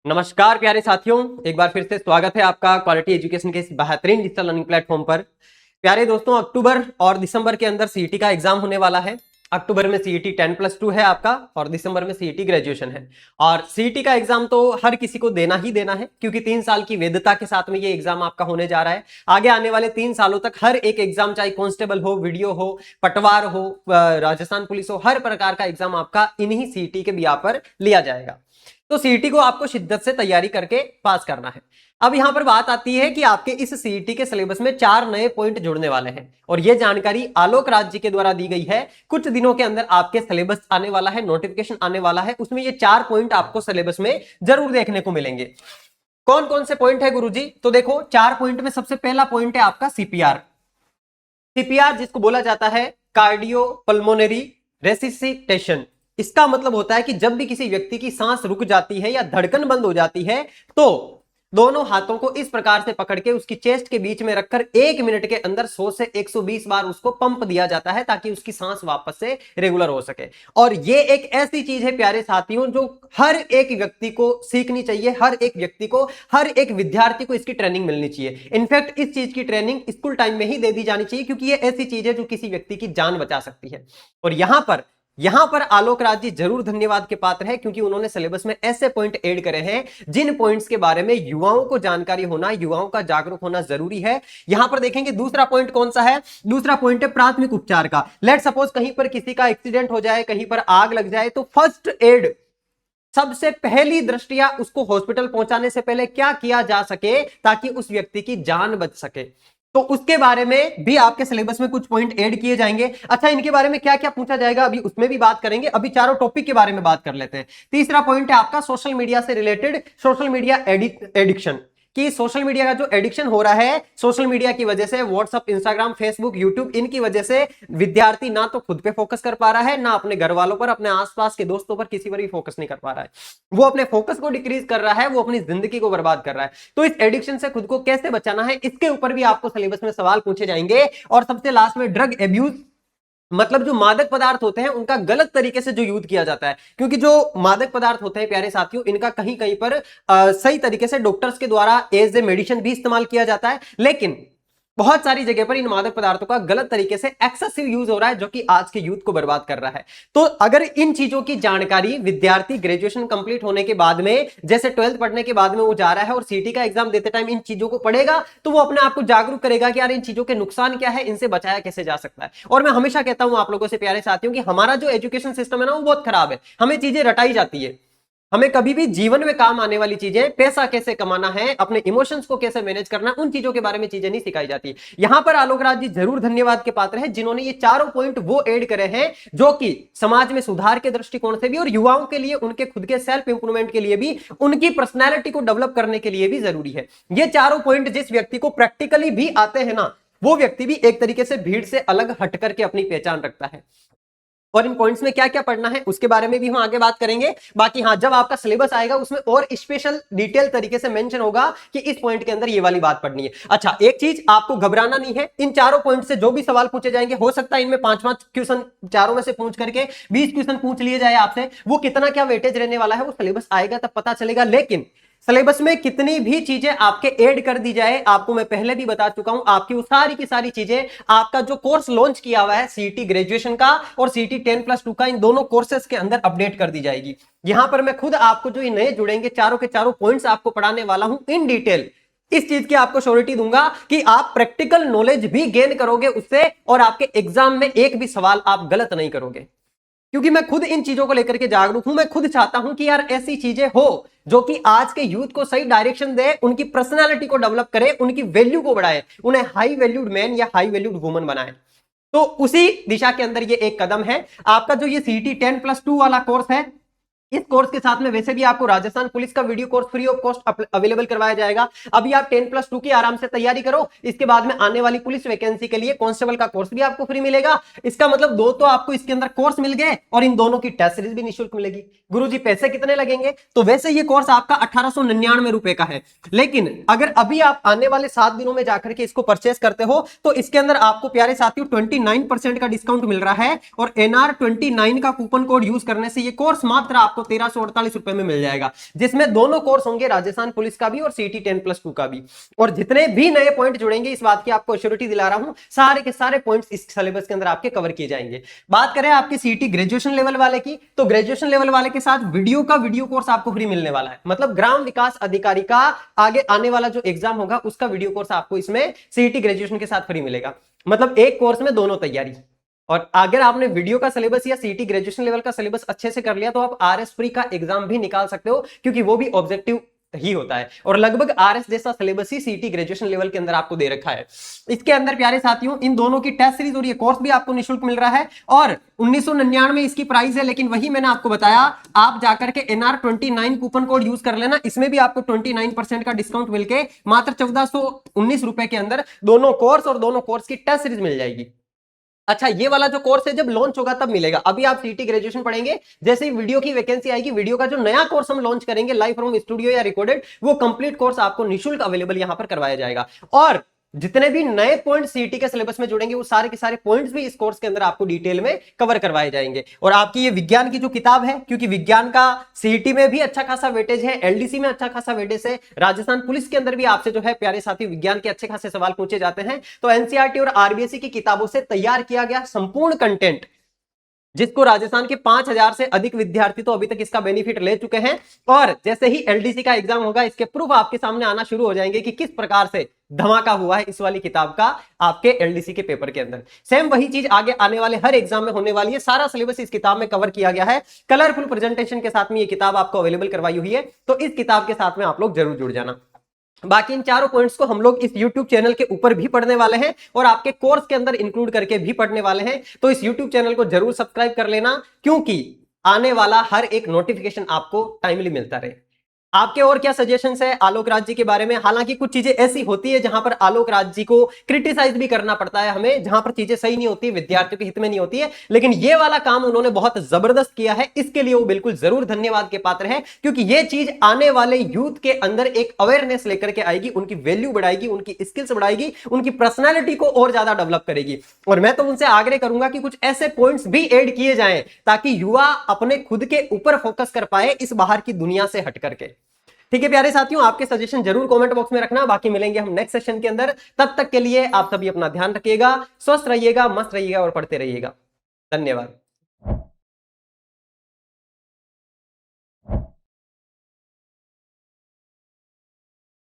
नमस्कार प्यारे साथियों, एक बार फिर से स्वागत है आपका क्वालिटी एजुकेशन के इस बेहतरीन डिजिटल लर्निंग प्लेटफॉर्म पर। प्यारे दोस्तों, अक्टूबर और दिसंबर के अंदर सीईटी का एग्जाम होने वाला है। अक्टूबर में सीईटी 10+2 है आपका और दिसंबर में सीईटी ग्रेजुएशन है। और सीईटी का एग्जाम तो हर किसी को देना ही देना है, क्योंकि 3 साल की वैधता के साथ में ये एग्जाम आपका होने जा रहा है। आगे आने वाले 3 सालों तक हर एक एग्जाम, चाहे कांस्टेबल हो, वीडियो हो, पटवार हो, राजस्थान पुलिस हो, हर प्रकार का एग्जाम आपका इन्हीं सीईटी के बिहार पर लिया जाएगा। तो सीईटी को आपको शिद्दत से तैयारी करके पास करना है। अब यहां पर बात आती है कि आपके इस सीईटी के सिलेबस में 4 नए पॉइंट जुड़ने वाले हैं और यह जानकारी आलोक राज जी के द्वारा दी गई है। कुछ दिनों के अंदर आपके सिलेबस आने वाला है, नोटिफिकेशन आने वाला है, उसमें ये 4 पॉइंट आपको सिलेबस में जरूर देखने को मिलेंगे। कौन कौन से पॉइंट है गुरुजी? तो देखो, 4 पॉइंट में सबसे पहला पॉइंट है आपका सीपीआर। सीपीआर जिसको बोला जाता है कार्डियो पल्मोनरी रेसिसिटेशन। इसका मतलब होता है कि जब भी किसी व्यक्ति की सांस रुक जाती है या धड़कन बंद हो जाती है तो दोनों हाथों को इस प्रकार से पकड़ के उसकी चेस्ट के बीच में रखकर 1 मिनट के अंदर 100 से 120 बार उसको पंप दिया जाता है ताकि उसकी सांस वापस से रेगुलर हो सके। और ये एक ऐसी चीज है प्यारे साथियों, जो हर एक व्यक्ति को सीखनी चाहिए, हर एक व्यक्ति को, हर एक विद्यार्थी को इसकी ट्रेनिंग मिलनी चाहिए। इनफैक्ट इस चीज की ट्रेनिंग स्कूल टाइम में ही दे दी जानी चाहिए, क्योंकि ये ऐसी चीज है जो किसी व्यक्ति की जान बचा सकती है। और यहां पर आलोक राज जी जरूर धन्यवाद के पात्र है, क्योंकि उन्होंने सिलेबस में ऐसे पॉइंट ऐड करे हैं जिन पॉइंट्स के बारे में युवाओं को जानकारी होना, युवाओं का जागरूक होना जरूरी है। यहां पर देखेंगे दूसरा पॉइंट कौन सा है। दूसरा पॉइंट है प्राथमिक उपचार का। लेट सपोज कहीं पर किसी का एक्सीडेंट हो जाए, कहीं पर आग लग जाए, तो फर्स्ट एड, सबसे पहली दृष्टिया उसको हॉस्पिटल पहुंचाने से पहले क्या किया जा सके ताकि उस व्यक्ति की जान बच सके, तो उसके बारे में भी आपके सिलेबस में कुछ पॉइंट ऐड किए जाएंगे। अच्छा, इनके बारे में क्या क्या पूछा जाएगा अभी उसमें भी बात करेंगे। अभी चारों टॉपिक के बारे में बात कर लेते हैं। तीसरा पॉइंट है आपका सोशल मीडिया से रिलेटेड, सोशल मीडिया एडिक्शन, कि सोशल मीडिया का जो एडिक्शन हो रहा है, सोशल मीडिया की वजह से, व्हाट्सएप, इंस्टाग्राम, फेसबुक, यूट्यूब, इनकी वजह से विद्यार्थी ना तो खुद पे फोकस कर पा रहा है, ना अपने घर वालों पर, अपने आसपास के दोस्तों पर, किसी पर भी फोकस नहीं कर पा रहा है। वो अपने फोकस को डिक्रीज कर रहा है, वो अपनी जिंदगी को बर्बाद कर रहा है। तो इस एडिक्शन से खुद को कैसे बचाना है, इसके ऊपर भी आपको सिलेबस में सवाल पूछे जाएंगे। और सबसे लास्ट में ड्रग एब्यूज, मतलब जो मादक पदार्थ होते हैं उनका गलत तरीके से जो यूज किया जाता है, क्योंकि जो मादक पदार्थ होते हैं प्यारे साथियों, इनका कहीं कहीं पर सही तरीके से डॉक्टर्स के द्वारा एज ए मेडिसिन भी इस्तेमाल किया जाता है, लेकिन बहुत सारी जगह पर इन मादक पदार्थों का गलत तरीके से एक्सेसिव यूज हो रहा है, जो कि आज के यूथ को बर्बाद कर रहा है। तो अगर इन चीजों की जानकारी विद्यार्थी ग्रेजुएशन कंप्लीट होने के बाद में, जैसे 12th पढ़ने के बाद में वो जा रहा है और सीटी का एग्जाम देते टाइम इन चीजों को पढ़ेगा, तो वो अपने आप को जागरूक करेगा कि यार इन चीजों के नुकसान क्या है, इनसे बचाया कैसे जा सकता है। और मैं हमेशा कहता हूं आप लोगों से प्यारे साथियों कि हमारा जो एजुकेशन सिस्टम है ना, वो बहुत खराब है। हमें चीजें रटाई जाती है, हमें कभी भी जीवन में काम आने वाली चीजें, पैसा कैसे कमाना है, अपने इमोशंस को कैसे मैनेज करना, उन चीजों के बारे में चीजें नहीं सिखाई जाती। यहां पर आलोक राज जी जरूर धन्यवाद के पात्र हैं, जिन्होंने ये चारों पॉइंट वो ऐड करे हैं जो कि समाज में सुधार के दृष्टिकोण से भी और युवाओं के लिए उनके खुद के सेल्फ इंप्रूवमेंट के लिए भी, उनकी पर्सनैलिटी को डेवलप करने के लिए भी जरूरी है। ये चारों पॉइंट जिस व्यक्ति को प्रैक्टिकली भी आते हैं ना, वो व्यक्ति भी एक तरीके से भीड़ से अलग हट करके अपनी पहचान रखता है। और इन पॉइंट्स में क्या क्या पढ़ना है उसके बारे में भी हम आगे बात करेंगे। बाकी हाँ, जब आपका सिलेबस आएगा उसमें और स्पेशल डिटेल तरीके से मेंशन होगा कि इस पॉइंट के अंदर ये वाली बात पढ़नी है। अच्छा, एक चीज आपको घबराना नहीं है, इन चारों पॉइंट से जो भी सवाल पूछे जाएंगे, हो सकता है इनमें 5-5 क्वेश्चन चारों में से पूछ करके 20 क्वेश्चन पूछ लिए जाए आपसे। वो कितना क्या वेटेज रहने वाला है वो सिलेबस आएगा तब पता चलेगा। लेकिन सिलेबस में कितनी भी चीजें आपके ऐड कर दी जाए, आपको मैं पहले भी बता चुका हूं, आपकी वो सारी की सारी चीजें, आपका जो कोर्स लॉन्च किया हुआ है सीईटी ग्रेजुएशन का और सीईटी 10+2 का, इन दोनों कोर्सेज के अंदर अपडेट कर दी जाएगी। यहां पर मैं खुद आपको जो ये नए जुड़ेंगे चारों के चारों पॉइंट्स आपको पढ़ाने वाला हूं इन डिटेल। इस चीज की आपको श्योरिटी दूंगा कि आप प्रैक्टिकल नॉलेज भी गेन करोगे उससे, और आपके एग्जाम में एक भी सवाल आप गलत नहीं करोगे, क्योंकि मैं खुद इन चीजों को लेकर के जागरूक हूं। मैं खुद चाहता हूं कि यार ऐसी चीजें हो जो कि आज के यूथ को सही डायरेक्शन दे, उनकी पर्सनालिटी को डेवलप करे, उनकी वैल्यू को बढ़ाए, उन्हें हाई वैल्यूड मैन या हाई वैल्यूड वुमन बनाए। तो उसी दिशा के अंदर ये एक कदम है। आपका जो ये सीईटी 10+2 वाला कोर्स है, इस कोर्स के साथ में वैसे भी आपको राजस्थान पुलिस का video course free of cost available करवाया जाएगा। अभी आप 10+2 की आराम से तैयारी करो, इसके बाद में आने वाली पुलिस वैकेंसी के लिए कांस्टेबल का कोर्स भी आपको फ्री मिलेगा। इसका मतलब दो तो आपको इसके अंदर कोर्स मिल गए और इन दोनों की टेस्ट सीरीज भी निःशुल्क मिलेगी। गुरुजी पैसे कितने लगेंगे? तो वैसे ये कोर्स आपका 1899 रुपए का है, लेकिन अगर अभी आप आने वाले 7 दिनों में जाकर के इसको परचेस करते हो तो इसके अंदर आपको प्यारे साथियों 29% का डिस्काउंट मिल रहा है, और NR29 का कूपन कोड यूज करने से ये कोर्स मात्र आपको आपको 1348 रुपए में मिल जाएगा, जिसमें दोनों कोर्स होंगे, राजस्थान पुलिस का भी और सीईटी 10+2 का भी। और जितने भी नए पॉइंट जुड़ेंगे, इस बात की आपको एश्योरिटी दिला रहा हूं, सारे के सारे पॉइंट्स इस सिलेबस के अंदर आपके कवर किए जाएंगे। बात करें आपके सीईटी ग्रेजुएशन लेवल वाले की, तो ग्रेजुएशन लेवल वाले के साथ वीडियो कोर्स आपको फ्री मिलने वाला है। मतलब ग्राम विकास अधिकारी का आगे आने वाला जो एग्जाम होगा उसका वीडियो कोर्स आपको इसमें सीईटी ग्रेजुएशन के साथ फ्री मिलेगा। मतलब एक कोर्स में दोनों तैयारी। और अगर आपने वीडियो का सिलेबस या सीईटी ग्रेजुएशन लेवल का सिलेबस अच्छे से कर लिया तो आप आरएस फ्री का एग्जाम भी निकाल सकते हो, क्योंकि वो भी ऑब्जेक्टिव ही होता है। और लगभग आरएस जैसा सिलेबस ही सीईटी ग्रेजुएशन लेवल के अंदर आपको दे रखा है। इसके अंदर प्यारे साथियों इन दोनों की टेस्ट सीरीज और ये कोर्स भी आपको निःशुल्क मिल रहा है, और 1999 इसकी प्राइस है। लेकिन वही मैंने आपको बताया, आप जाकर के NR29 कूपन कोड यूज कर लेना, इसमें भी आपको 29% का डिस्काउंट मिलके मात्र 1419 रुपए के अंदर दोनों कोर्स और दोनों कोर्स की टेस्ट सीरीज मिल जाएगी। अच्छा, ये वाला जो कोर्स है जब लॉन्च होगा तब मिलेगा, अभी आप सीईटी ग्रेजुएशन पढ़ेंगे, जैसे ही वीडियो की वैकेंसी आएगी, वीडियो का जो नया कोर्स हम लॉन्च करेंगे लाइव फ्रॉम स्टूडियो या रिकॉर्डेड, वो कंप्लीट कोर्स आपको निःशुल्क अवेलेबल यहां पर करवाया जाएगा। और जितने भी नए पॉइंट सीईटी के सिलेबस में जुड़ेंगे वो सारे के सारे पॉइंट्स भी इस कोर्स के अंदर आपको डिटेल में कवर करवाए जाएंगे। और आपकी ये विज्ञान की जो किताब है, क्योंकि विज्ञान का सीईटी में भी अच्छा खासा वेटेज है, एलडीसी में अच्छा खासा वेटेज है, राजस्थान पुलिस के अंदर भी आपसे जो है प्यारे साथी विज्ञान के अच्छे खासे सवाल पूछे जाते हैं। तो एनसीईआरटी और आरबीएसई की किताबों से तैयार किया गया संपूर्ण कंटेंट, जिसको राजस्थान के 5000 से अधिक विद्यार्थी तो अभी तक इसका बेनिफिट ले चुके हैं। और जैसे ही एलडीसी का एग्जाम होगा, इसके प्रूफ आपके सामने आना शुरू हो जाएंगे कि किस प्रकार से धमाका हुआ है इस वाली किताब का आपके एलडीसी के पेपर के अंदर। सेम वही चीज आगे आने वाले हर एग्जाम में होने वाली है। सारा सिलेबस इस किताब में कवर किया गया है, कलरफुल प्रेजेंटेशन के साथ में ये किताब आपको अवेलेबल करवाई हुई है। तो इस किताब के साथ में आप लोग जरूर जुड़ जाना। बाकी इन चारों पॉइंट्स को हम लोग इस YouTube चैनल के ऊपर भी पढ़ने वाले हैं और आपके कोर्स के अंदर इंक्लूड करके भी पढ़ने वाले हैं। तो इस YouTube चैनल को जरूर सब्सक्राइब कर लेना, क्योंकि आने वाला हर एक नोटिफिकेशन आपको टाइमली मिलता रहे। आपके और क्या सजेशंस है आलोक राज जी के बारे में? हालांकि कुछ चीजें ऐसी होती है जहां पर आलोक राज जी को क्रिटिसाइज भी करना पड़ता है हमें, जहां पर चीजें सही नहीं होती, विद्यार्थियों के हित में नहीं होती है, लेकिन ये वाला काम उन्होंने बहुत जबरदस्त किया है, इसके लिए वो बिल्कुल जरूर धन्यवाद के पात्र है। क्योंकि ये चीज आने वाले यूथ के अंदर एक अवेयरनेस लेकर के आएगी, उनकी वैल्यू बढ़ाएगी, उनकी स्किल्स बढ़ाएगी, उनकी पर्सनैलिटी को और ज्यादा डेवलप करेगी। और मैं तो उनसे आग्रह करूंगा कि कुछ ऐसे पॉइंट्स भी ऐड किए जाएं ताकि युवा अपने खुद के ऊपर फोकस कर पाए, इस बाहर की दुनिया से हट करके। ठीक है प्यारे साथियों, आपके सजेशन जरूर कमेंट बॉक्स में रखना। बाकी मिलेंगे हम नेक्स्ट सेशन के अंदर, तब तक के लिए आप सभी अपना ध्यान रखिएगा, स्वस्थ रहिएगा, मस्त रहिएगा और पढ़ते रहिएगा। धन्यवाद।